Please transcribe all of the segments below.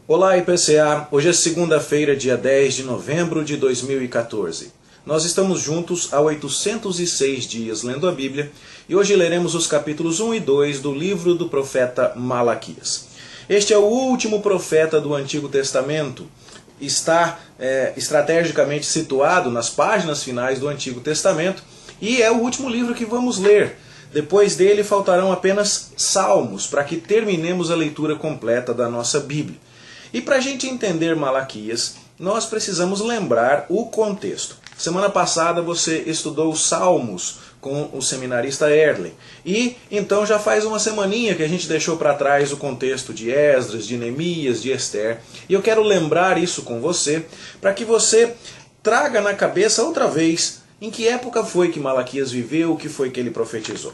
Olá, IPCA! Hoje é segunda-feira, dia 10 de novembro de 2014. Nós estamos juntos há 806 dias lendo a Bíblia e hoje leremos os capítulos 1 e 2 do livro do profeta Malaquias. Este é o último profeta do Antigo Testamento. Está estrategicamente situado nas páginas finais do Antigo Testamento e é o último livro que vamos ler. Depois dele faltarão apenas Salmos para que terminemos a leitura completa da nossa Bíblia. E para a gente entender Malaquias, nós precisamos lembrar o contexto. Semana passada você estudou os Salmos com o seminarista Erlen. E então já faz uma semaninha que a gente deixou para trás o contexto de Esdras, de Neemias, de Ester. E eu quero lembrar isso com você, para que você traga na cabeça outra vez em que época foi que Malaquias viveu, o que foi que ele profetizou.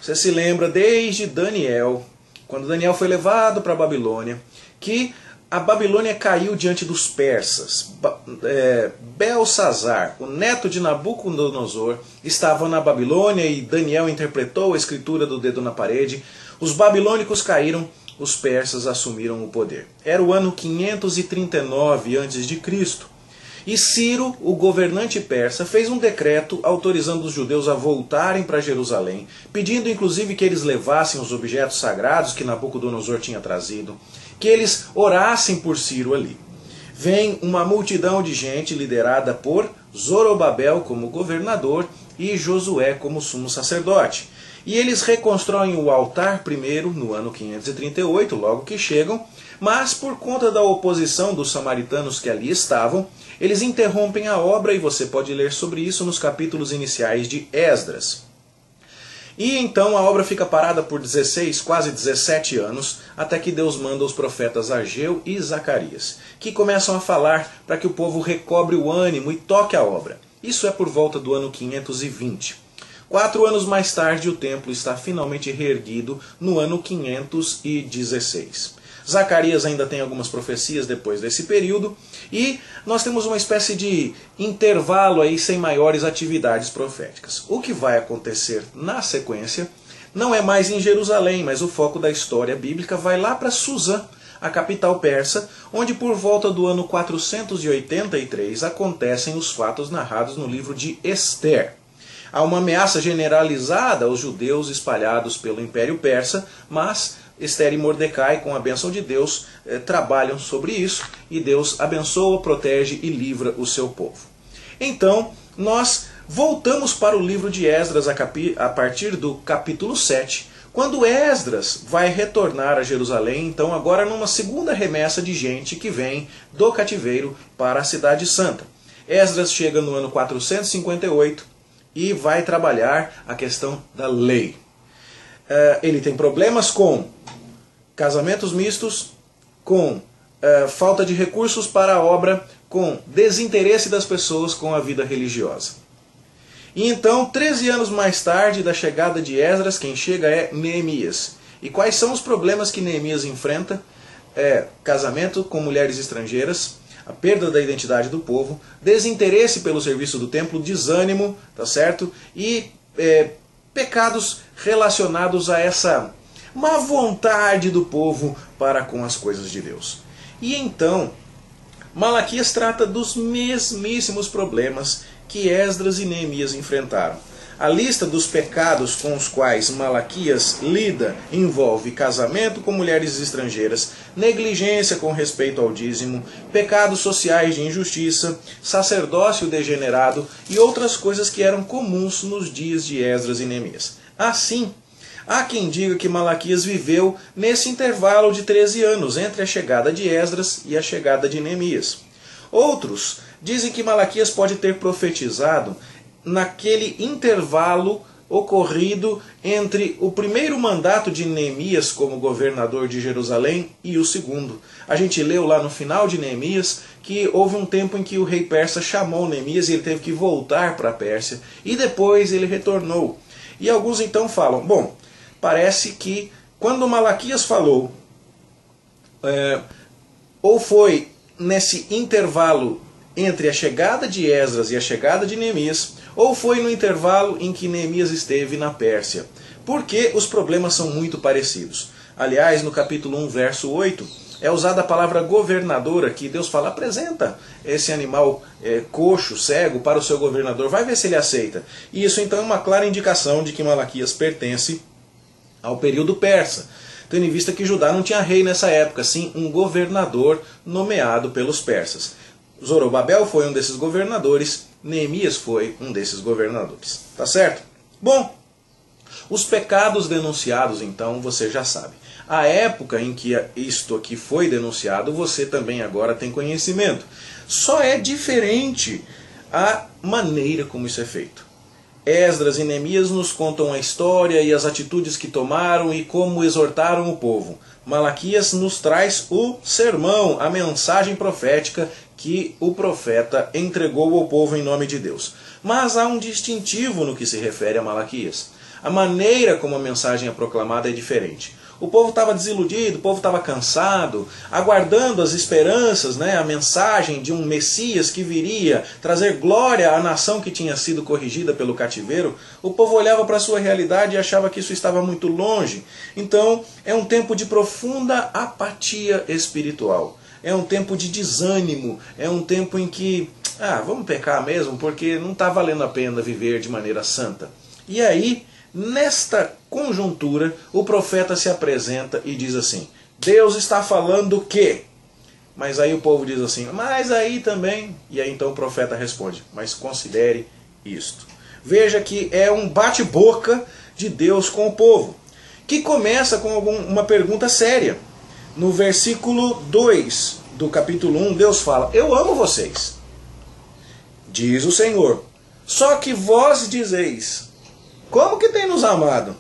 Você se lembra desde Daniel, quando Daniel foi levado para a Babilônia, que a Babilônia caiu diante dos persas. Belsazar, o neto de Nabucodonosor, estava na Babilônia e Daniel interpretou a escritura do dedo na parede. Os babilônicos caíram, os persas assumiram o poder. Era o ano 539 a.C. E Ciro, o governante persa, fez um decreto autorizando os judeus a voltarem para Jerusalém, pedindo inclusive que eles levassem os objetos sagrados que Nabucodonosor tinha trazido, que eles orassem por Ciro ali. Vem uma multidão de gente liderada por Zorobabel como governador e Josué como sumo sacerdote. E eles reconstroem o altar primeiro, no ano 538, logo que chegam, mas por conta da oposição dos samaritanos que ali estavam, eles interrompem a obra e você pode ler sobre isso nos capítulos iniciais de Esdras. E então a obra fica parada por 16, quase 17 anos, até que Deus manda os profetas Ageu e Zacarias, que começam a falar para que o povo recobre o ânimo e toque a obra. Isso é por volta do ano 520. 4 anos mais tarde o templo está finalmente reerguido no ano 516. Zacarias ainda tem algumas profecias depois desse período, e nós temos uma espécie de intervalo aí sem maiores atividades proféticas. O que vai acontecer na sequência não é mais em Jerusalém, mas o foco da história bíblica vai lá para Suzã, a capital persa, onde por volta do ano 483 acontecem os fatos narrados no livro de Ester. Há uma ameaça generalizada aos judeus espalhados pelo Império Persa, mas Ester e Mordecai, com a bênção de Deus, trabalham sobre isso, e Deus abençoa, protege e livra o seu povo. Então, nós voltamos para o livro de Esdras a partir do capítulo 7, quando Esdras vai retornar a Jerusalém, então agora numa segunda remessa de gente que vem do cativeiro para a cidade santa. Esdras chega no ano 458 e vai trabalhar a questão da lei. Ele tem problemas com casamentos mistos, com falta de recursos para a obra, com desinteresse das pessoas com a vida religiosa. E então, 13 anos mais tarde da chegada de Esdras, quem chega é Neemias. E quais são os problemas que Neemias enfrenta? Casamento com mulheres estrangeiras, a perda da identidade do povo, desinteresse pelo serviço do templo, desânimo, tá certo? E pecados relacionados a essa má vontade do povo para com as coisas de Deus. E então, Malaquias trata dos mesmíssimos problemas que Esdras e Neemias enfrentaram. A lista dos pecados com os quais Malaquias lida envolve casamento com mulheres estrangeiras, negligência com respeito ao dízimo, pecados sociais de injustiça, sacerdócio degenerado e outras coisas que eram comuns nos dias de Esdras e Neemias. Assim, há quem diga que Malaquias viveu nesse intervalo de 13 anos entre a chegada de Esdras e a chegada de Neemias. Outros dizem que Malaquias pode ter profetizado naquele intervalo ocorrido entre o primeiro mandato de Neemias como governador de Jerusalém e o segundo. A gente leu lá no final de Neemias que houve um tempo em que o rei persa chamou Neemias e ele teve que voltar para a Pérsia, e depois ele retornou. E alguns então falam, bom, parece que quando Malaquias falou, ou foi nesse intervalo entre a chegada de Esdras e a chegada de Neemias, ou foi no intervalo em que Neemias esteve na Pérsia. Porque os problemas são muito parecidos. Aliás, no capítulo 1, verso 8, é usada a palavra governador aqui. Deus fala, apresenta esse animal coxo, cego, para o seu governador, vai ver se ele aceita. E isso então é uma clara indicação de que Malaquias pertence ao período persa, tendo em vista que Judá não tinha rei nessa época, sim um governador nomeado pelos persas. Zorobabel foi um desses governadores, Neemias foi um desses governadores. Tá certo? Bom, os pecados denunciados, então, você já sabe. A época em que isto aqui foi denunciado, você também agora tem conhecimento. Só é diferente a maneira como isso é feito. Esdras e Neemias nos contam a história e as atitudes que tomaram e como exortaram o povo. Malaquias nos traz o sermão, a mensagem profética que o profeta entregou ao povo em nome de Deus. Mas há um distintivo no que se refere a Malaquias. A maneira como a mensagem é proclamada é diferente. O povo estava desiludido, o povo estava cansado, aguardando as esperanças, a mensagem de um Messias que viria trazer glória à nação que tinha sido corrigida pelo cativeiro. O povo olhava para a sua realidade e achava que isso estava muito longe. Então, é um tempo de profunda apatia espiritual. É um tempo de desânimo, é um tempo em que, vamos pecar mesmo, porque não está valendo a pena viver de maneira santa. E aí, nesta conjuntura, o profeta se apresenta e diz assim, Deus está falando que... Mas aí o povo diz assim, mas aí também... E aí então o profeta responde, mas considere isto. Veja que é um bate-boca de Deus com o povo, que começa com uma pergunta séria. No versículo 2 do capítulo 1, Deus fala, eu amo vocês, diz o Senhor, só que vós dizeis, como que tem nos amado?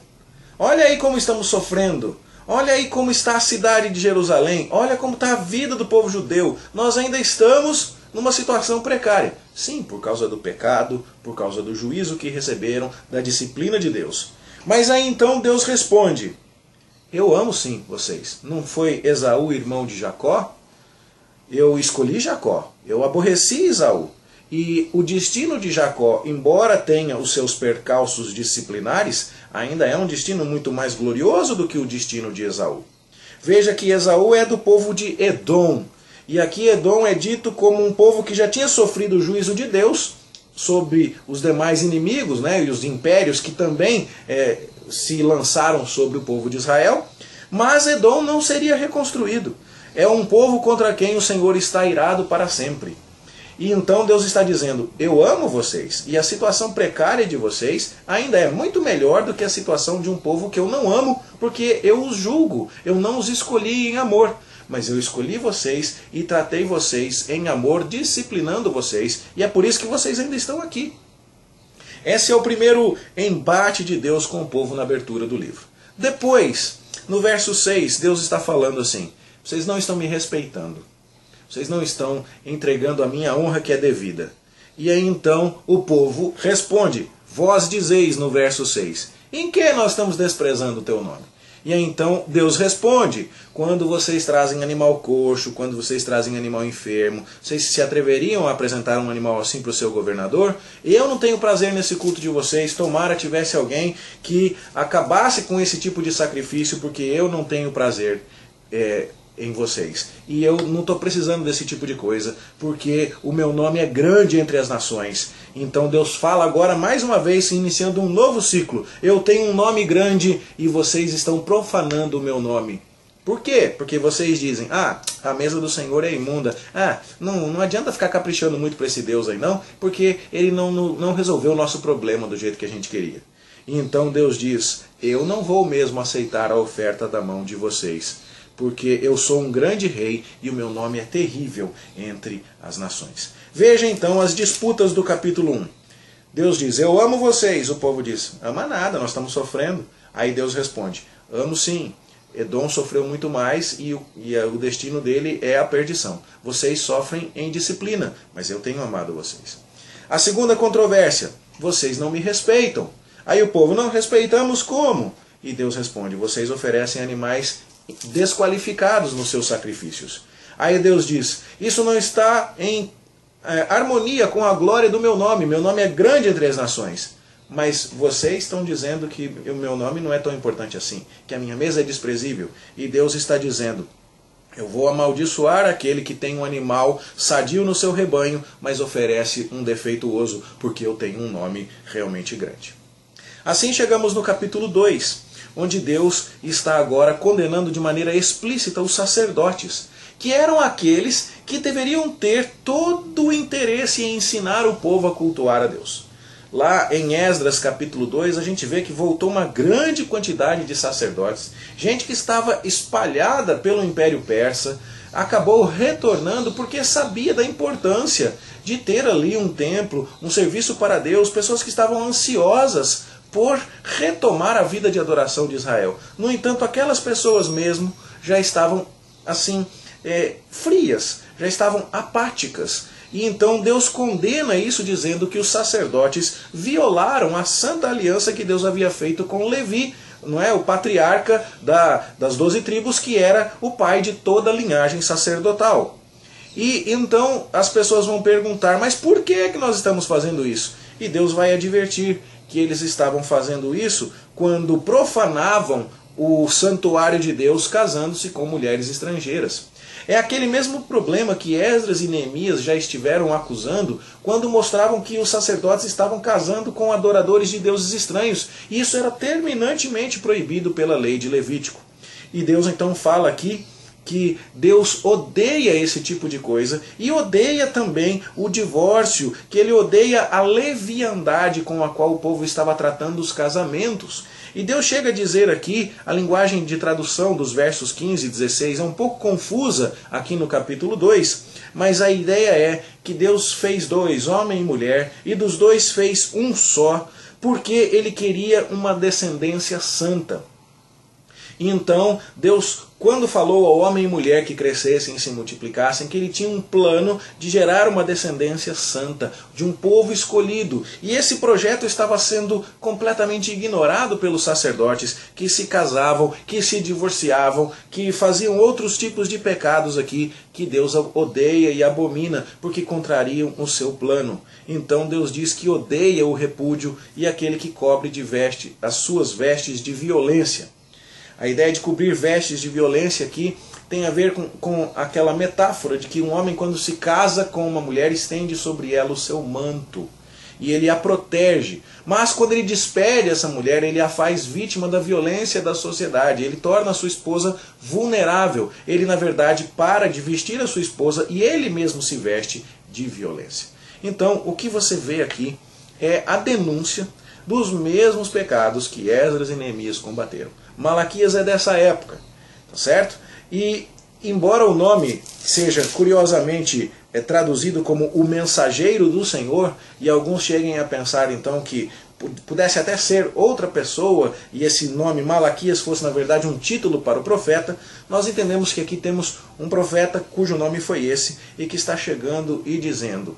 Olha aí como estamos sofrendo. Olha aí como está a cidade de Jerusalém. Olha como está a vida do povo judeu. Nós ainda estamos numa situação precária. Sim, por causa do pecado, por causa do juízo que receberam, da disciplina de Deus. Mas aí então Deus responde, eu amo sim vocês. Não foi Esaú irmão de Jacó? Eu escolhi Jacó. Eu aborreci Esaú. E o destino de Jacó, embora tenha os seus percalços disciplinares, ainda é um destino muito mais glorioso do que o destino de Esaú. Veja que Esaú é do povo de Edom. E aqui Edom é dito como um povo que já tinha sofrido o juízo de Deus sobre os demais inimigos, e os impérios que também se lançaram sobre o povo de Israel. Mas Edom não seria reconstruído. É um povo contra quem o Senhor está irado para sempre. E então Deus está dizendo, eu amo vocês, e a situação precária de vocês ainda é muito melhor do que a situação de um povo que eu não amo, porque eu os julgo, eu não os escolhi em amor, mas eu escolhi vocês e tratei vocês em amor, disciplinando vocês, e é por isso que vocês ainda estão aqui. Esse é o primeiro embate de Deus com o povo na abertura do livro. Depois, no verso 6, Deus está falando assim, vocês não estão me respeitando. Vocês não estão entregando a minha honra que é devida. E aí então o povo responde, vós dizeis no verso 6, em que nós estamos desprezando o teu nome? E aí então Deus responde, quando vocês trazem animal coxo, quando vocês trazem animal enfermo, vocês se atreveriam a apresentar um animal assim para o seu governador? Eu não tenho prazer nesse culto de vocês, tomara tivesse alguém que acabasse com esse tipo de sacrifício, porque eu não tenho prazer em vocês. E eu não estou precisando desse tipo de coisa, porque o meu nome é grande entre as nações. Então Deus fala agora mais uma vez, iniciando um novo ciclo. Eu tenho um nome grande e vocês estão profanando o meu nome. Por quê? Porque vocês dizem, a mesa do Senhor é imunda. Não adianta ficar caprichando muito para esse Deus aí não, porque ele não resolveu o nosso problema do jeito que a gente queria. E então Deus diz, eu não vou mesmo aceitar a oferta da mão de vocês, porque eu sou um grande rei e o meu nome é terrível entre as nações. Veja então as disputas do capítulo 1. Deus diz, eu amo vocês. O povo diz, ama nada, nós estamos sofrendo. Aí Deus responde, amo sim. Edom sofreu muito mais e o destino dele é a perdição. Vocês sofrem em disciplina, mas eu tenho amado vocês. A segunda controvérsia, vocês não me respeitam. Aí o povo, não respeitamos como? E Deus responde, vocês oferecem animais desqualificados nos seus sacrifícios. Aí Deus diz, isso não está em harmonia com a glória do meu nome é grande entre as nações. Mas vocês estão dizendo que o meu nome não é tão importante assim, que a minha mesa é desprezível. E Deus está dizendo, Eu vou amaldiçoar aquele que tem um animal sadio no seu rebanho, mas oferece um defeituoso, porque eu tenho um nome realmente grande. Assim chegamos no capítulo 2, onde Deus está agora condenando de maneira explícita os sacerdotes, que eram aqueles que deveriam ter todo o interesse em ensinar o povo a cultuar a Deus. Lá em Esdras capítulo 2, a gente vê que voltou uma grande quantidade de sacerdotes, gente que estava espalhada pelo Império Persa, acabou retornando porque sabia da importância de ter ali um templo, um serviço para Deus, pessoas que estavam ansiosas por retomar a vida de adoração de Israel. No entanto, aquelas pessoas mesmo já estavam assim frias, já estavam apáticas. E então Deus condena isso dizendo que os sacerdotes violaram a santa aliança que Deus havia feito com Levi, não é? O patriarca das 12 tribos, que era o pai de toda a linhagem sacerdotal. E então as pessoas vão perguntar, mas por que é que nós estamos fazendo isso? E Deus vai advertir que eles estavam fazendo isso quando profanavam o santuário de Deus casando-se com mulheres estrangeiras. É aquele mesmo problema que Esdras e Neemias já estiveram acusando quando mostravam que os sacerdotes estavam casando com adoradores de deuses estranhos. E isso era terminantemente proibido pela lei de Levítico. E Deus então fala aqui que Deus odeia esse tipo de coisa e odeia também o divórcio, que ele odeia a leviandade com a qual o povo estava tratando os casamentos. E Deus chega a dizer aqui, a linguagem de tradução dos versos 15 e 16 é um pouco confusa aqui no capítulo 2, mas a ideia é que Deus fez dois, homem e mulher, e dos dois fez um só, porque ele queria uma descendência santa. E então, Deus, quando falou ao homem e mulher que crescessem e se multiplicassem, que ele tinha um plano de gerar uma descendência santa, de um povo escolhido. E esse projeto estava sendo completamente ignorado pelos sacerdotes, que se casavam, que se divorciavam, que faziam outros tipos de pecados aqui, que Deus odeia e abomina, porque contrariam o seu plano. Então Deus diz que odeia o repúdio e aquele que cobre de as suas vestes de violência. A ideia de cobrir vestes de violência aqui tem a ver com aquela metáfora de que um homem, quando se casa com uma mulher, estende sobre ela o seu manto e ele a protege. Mas quando ele despede essa mulher, ele a faz vítima da violência da sociedade. Ele torna a sua esposa vulnerável. Ele, na verdade, para de vestir a sua esposa e ele mesmo se veste de violência. Então, o que você vê aqui é a denúncia dos mesmos pecados que Esdras e Neemias combateram. Malaquias é dessa época, tá certo? E embora o nome seja curiosamente traduzido como o mensageiro do Senhor, e alguns cheguem a pensar então que pudesse até ser outra pessoa e esse nome Malaquias fosse na verdade um título para o profeta, nós entendemos que aqui temos um profeta cujo nome foi esse e que está chegando e dizendo: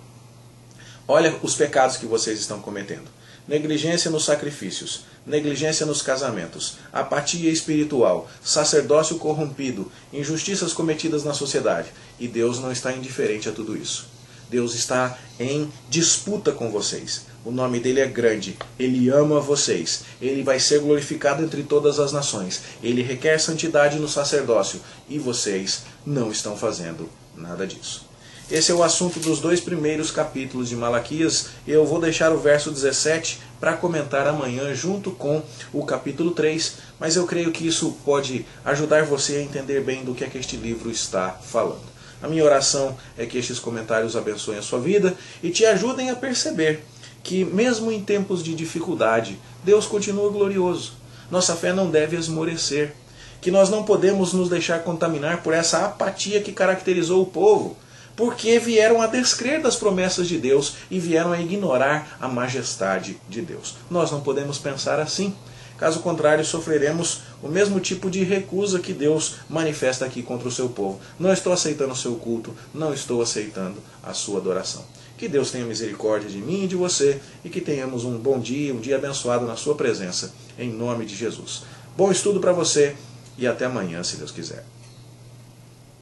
olha os pecados que vocês estão cometendo. Negligência nos sacrifícios, negligência nos casamentos, apatia espiritual, sacerdócio corrompido, injustiças cometidas na sociedade. E Deus não está indiferente a tudo isso. Deus está em disputa com vocês. O nome dele é grande, ele ama vocês, ele vai ser glorificado entre todas as nações, ele requer santidade no sacerdócio e vocês não estão fazendo nada disso. Esse é o assunto dos 2 primeiros capítulos de Malaquias. Eu vou deixar o verso 17 para comentar amanhã junto com o capítulo 3, mas eu creio que isso pode ajudar você a entender bem do que é que este livro está falando. A minha oração é que estes comentários abençoem a sua vida e te ajudem a perceber que mesmo em tempos de dificuldade, Deus continua glorioso. Nossa fé não deve esmorecer, que nós não podemos nos deixar contaminar por essa apatia que caracterizou o povo, porque vieram a descrer das promessas de Deus e vieram a ignorar a majestade de Deus. Nós não podemos pensar assim. Caso contrário, sofreremos o mesmo tipo de recusa que Deus manifesta aqui contra o seu povo. Não estou aceitando o seu culto, não estou aceitando a sua adoração. Que Deus tenha misericórdia de mim e de você e que tenhamos um bom dia, um dia abençoado na sua presença, em nome de Jesus. Bom estudo para você e até amanhã, se Deus quiser.